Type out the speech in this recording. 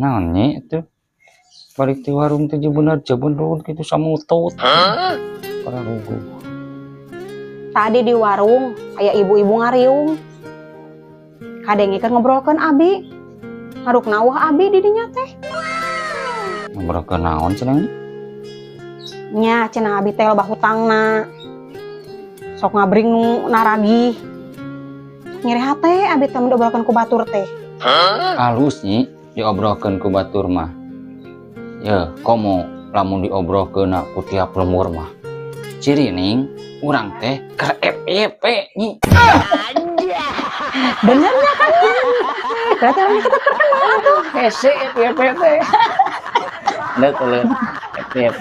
naon nyi atuh balik ti warung teh bener jabeun kitu samutut para rugu tadi di warung aya ibu-ibu ngariung kadengikeun ngobrolkeun abi ngaruk nawah abi di dinya teh ngobrolkeun naon cenah nya cenah abi teh loba hutangna sok ngabring nu naragih nyeri hate abi teh diobrolkeun ku batur teh halus nyi diobrolkeun ku batur mah ya komo lamun diobrolkeun ku tiap lembur mah cirining urang teh ka FYP nyi benernya kan berarti orangnya kita terkenal tuh hese FYP teh. Lihat FYP